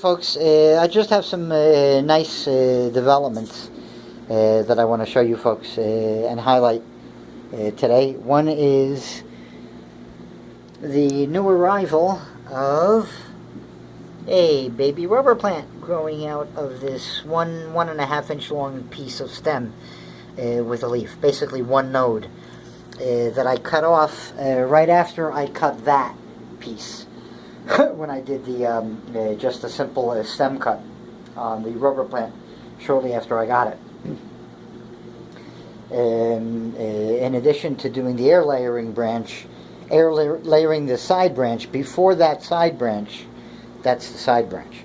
Folks, I just have some nice developments that I want to show you folks and highlight today. One is the new arrival of a baby rubber plant growing out of this 1.5 inch long piece of stem with a leaf, basically one node that I cut off right after I cut that piece. When I did the just a simple stem cut on the rubber plant shortly after I got it. In addition to doing the air layering the side branch, before that side branch, that's the side branch.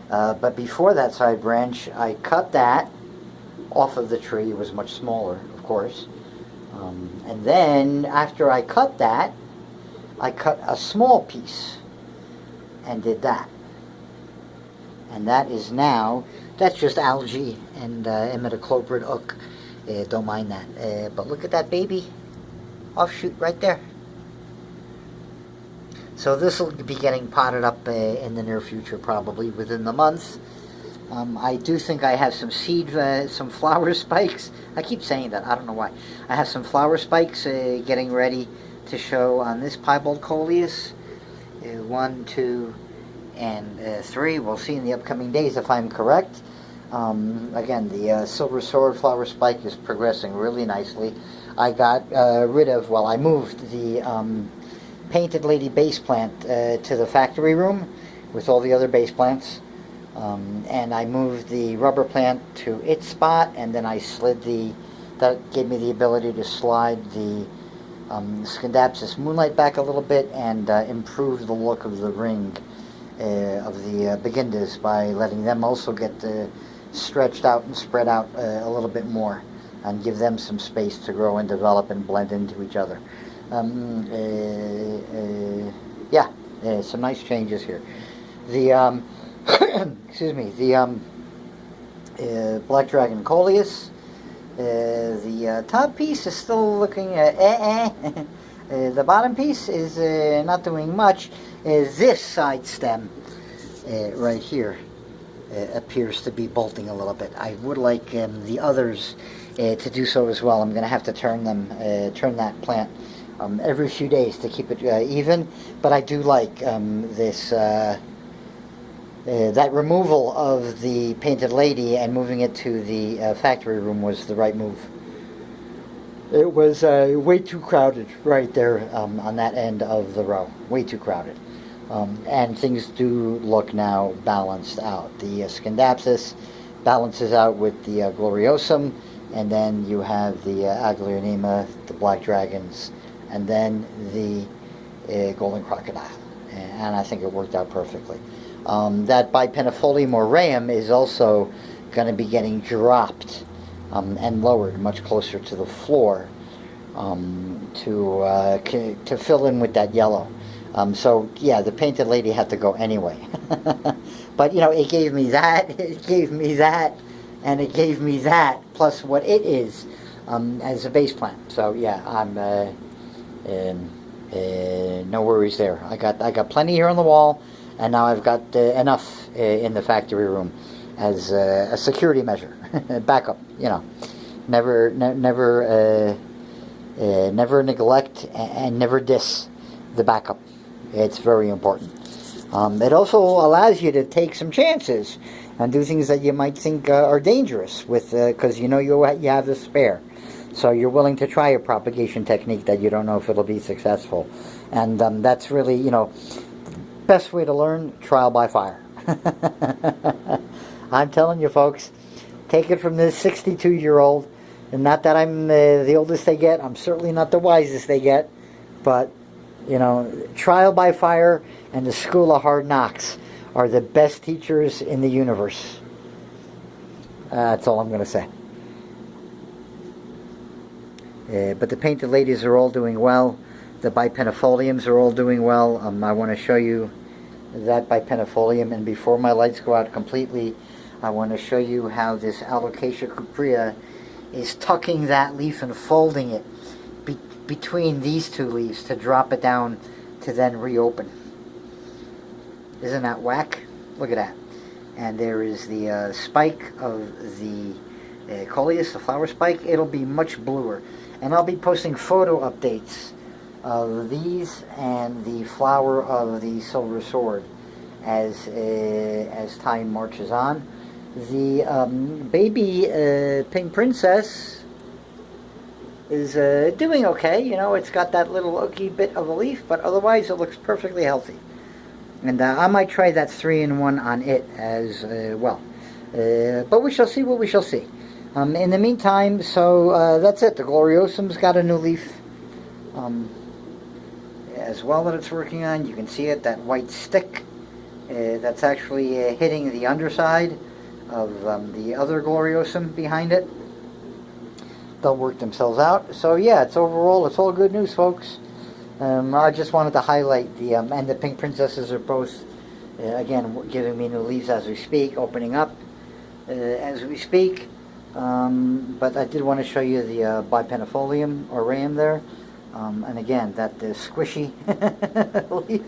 But before that side branch, I cut that off of the tree. It was much smaller, of course. And then after I cut that, I cut a small piece and did that. And that is now, that's just algae and imidacloprid hook. Don't mind that. But look at that baby offshoot right there. So this will be getting potted up in the near future, probably within the month. I do think I have some some flower spikes. I keep saying that, I don't know why. I have some flower spikes getting ready to show on this piebald coleus. 1, 2, and 3. We'll see in the upcoming days if I'm correct. Again, the silver sword flower spike is progressing really nicely. I got I moved the painted lady base plant to the factory room with all the other base plants. And I moved the rubber plant to its spot, and then I slid that gave me the ability to slide the Scindapsus moonlight back a little bit and improve the look of the ring of the begindas by letting them also get stretched out and spread out a little bit more and give them some space to grow and develop and blend into each other. Some nice changes here. The excuse me, the Black Dragon coleus. The top piece is still looking the bottom piece is not doing much. This side stem right here appears to be bolting a little bit. I would like the others to do so as well. I'm going to have to turn that plant every few days to keep it even. But I do like this. That removal of the painted lady and moving it to the factory room was the right move. It was way too crowded right there on that end of the row. Way too crowded. And things do look now balanced out. The Scindapsus balances out with the Gloriosum, and then you have the Aglionema, the Black Dragons, and then the Golden Crocodile. And I think it worked out perfectly. That Bipenifolium aureum is also going to be getting dropped and lowered much closer to the floor to fill in with that yellow. So yeah, the painted lady had to go anyway. But it gave me that, it gave me that, and it gave me that, plus what it is as a base plant. So yeah, I'm no worries there. I got plenty here on the wall. And now I've got enough in the factory room as a security measure, backup. Never neglect and never diss the backup. It's very important. It also allows you to take some chances and do things that you might think are dangerous because you have the spare. So you're willing to try a propagation technique that you don't know if it'll be successful, and that's really best way to learn, trial by fire. I'm telling you folks, take it from this 62-year-old, and not that I'm the oldest they get, I'm certainly not the wisest they get, but trial by fire and the school of hard knocks are the best teachers in the universe. That's all I'm going to say. But the painted ladies are all doing well. The Bipenifoliums are all doing well. I want to show you that Bipenifolium, and before my lights go out completely, I want to show you how this Alocasia cuprea is tucking that leaf and folding it between these two leaves to drop it down to then reopen. Isn't that whack? Look at that. and there is the spike of the coleus, the flower spike. It'll be much bluer, and I'll be posting photo updates of these and the flower of the silver sword as time marches on. The baby pink princess is doing okay. You know, it's got that little oaky bit of a leaf, but otherwise it looks perfectly healthy. And I might try that 3-in-1 on it as well. But we shall see what we shall see. In the meantime, so that's it. The Gloriosum's got a new leaf as well that it's working on. You can see it, that white stick that's actually hitting the underside of the other Gloriosum behind it. They'll work themselves out. So yeah, it's overall, it's all good news, folks. I just wanted to highlight the, and the pink princesses are both, again, giving me new leaves as we speak, opening up as we speak. But I did want to show you the bipennifolium aureum there. And again, that squishy leaf.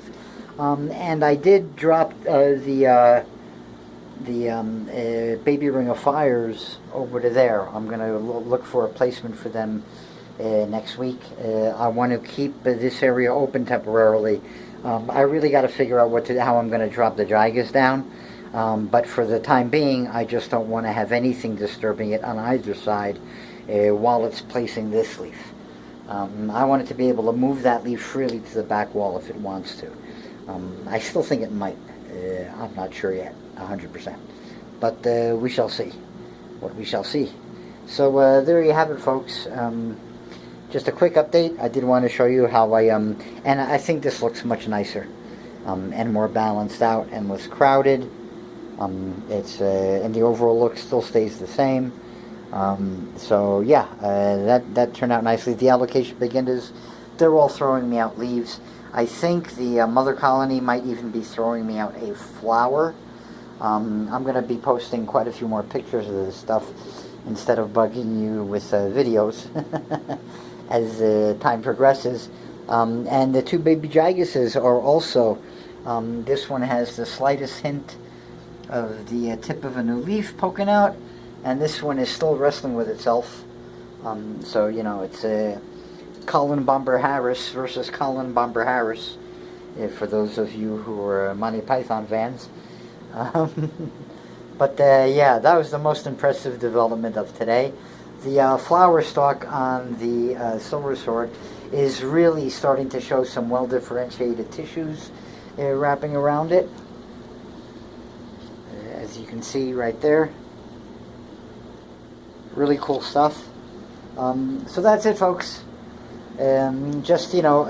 And I did drop the baby ring of fires over to there. I'm going to look for a placement for them next week. I want to keep this area open temporarily. I really got to figure out how I'm going to drop the gigas down. But for the time being, I just don't want to have anything disturbing it on either side while it's placing this leaf. I want it to be able to move that leaf freely to the back wall if it wants to. I still think it might. I'm not sure yet, 100%. But we shall see what we shall see. So there you have it, folks. Just a quick update. I did want to show you how and I think this looks much nicer and more balanced out and less crowded. It's and the overall look still stays the same. So yeah, that turned out nicely. The Alocasia beginners, they're all throwing me out leaves. I think the mother colony might even be throwing me out a flower. I'm going to be posting quite a few more pictures of this stuff instead of bugging you with videos as time progresses. And the two baby gigases are also, this one has the slightest hint of the tip of a new leaf poking out, and this one is still wrestling with itself. So, you know, it's Colin Bomber Harris versus Colin Bomber Harris, for those of you who are Monty Python fans. But yeah, that was the most impressive development of today. The flower stalk on the silver sword is really starting to show some well-differentiated tissues wrapping around it. As you can see right there. Really cool stuff. So that's it, folks. Just, you know,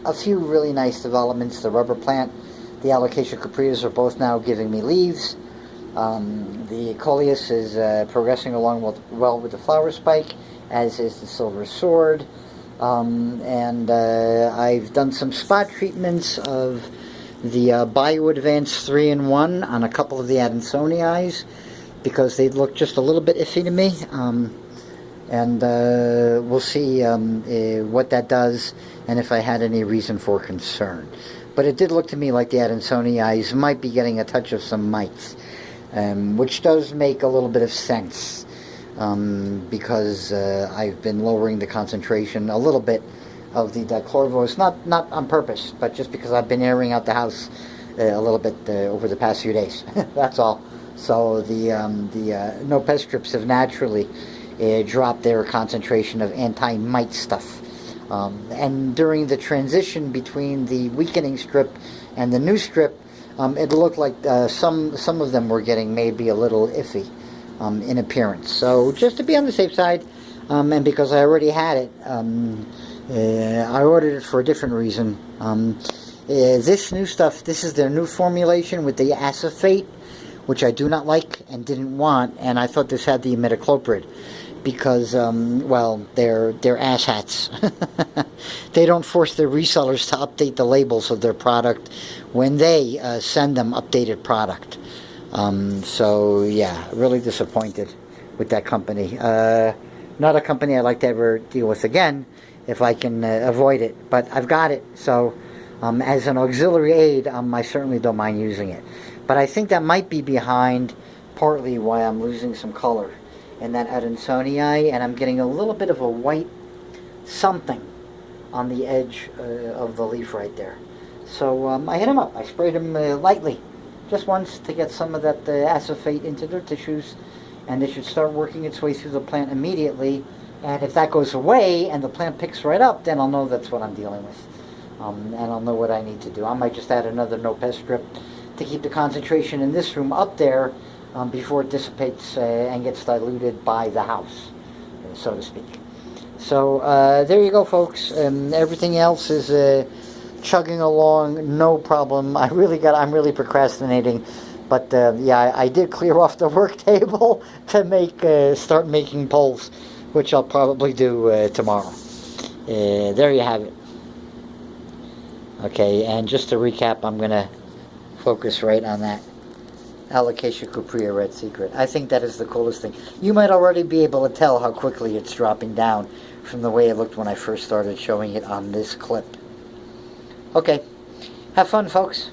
a few really nice developments. The rubber plant, the Alocasia cupreas are both now giving me leaves. The coleus is progressing along well with the flower spike, as is the silver sword. And I've done some spot treatments of the Bio Advance 3-in-1 on a couple of the Adansonii because they look just a little bit iffy to me. And we'll see what that does and if I had any reason for concern. But it did look to me like the Adansonii might be getting a touch of some mites, which does make a little bit of sense because I've been lowering the concentration a little bit of the dichlorvos, not on purpose, but just because I've been airing out the house a little bit over the past few days. That's all. So the no pest strips have naturally dropped their concentration of anti-mite stuff. And during the transition between the weakening strip and the new strip, it looked like some of them were getting maybe a little iffy in appearance. So just to be on the safe side, and because I already had it, I ordered it for a different reason. This new stuff, this is their new formulation with the acephate, which I do not like and didn't want, and I thought this had the imidacloprid because, well, they're asshats. They don't force their resellers to update the labels of their product when they send them updated product. So, yeah, really disappointed with that company. Not a company I'd like to ever deal with again if I can avoid it, but I've got it, so as an auxiliary aid, I certainly don't mind using it. But I think that might be behind partly why I'm losing some color in that Adansonii, and I'm getting a little bit of a white something on the edge of the leaf right there. So I hit them up. I sprayed them lightly, just once, to get some of that acephate into their tissues, and it should start working its way through the plant immediately. And if that goes away and the plant picks right up, then I'll know that's what I'm dealing with. And I'll know what I need to do. I might just add another no pest strip to keep the concentration in this room up there before it dissipates and gets diluted by the house, so to speak. So there you go, folks. Everything else is chugging along, no problem. I'm really procrastinating, but yeah, I did clear off the work table to start making poles, which I'll probably do tomorrow. There you have it. Okay, and just to recap, I'm going to focus right on that Alocasia cuprea red secret. I think that is the coolest thing. You might already be able to tell how quickly it's dropping down from the way it looked when I first started showing it on this clip. Okay, have fun, folks.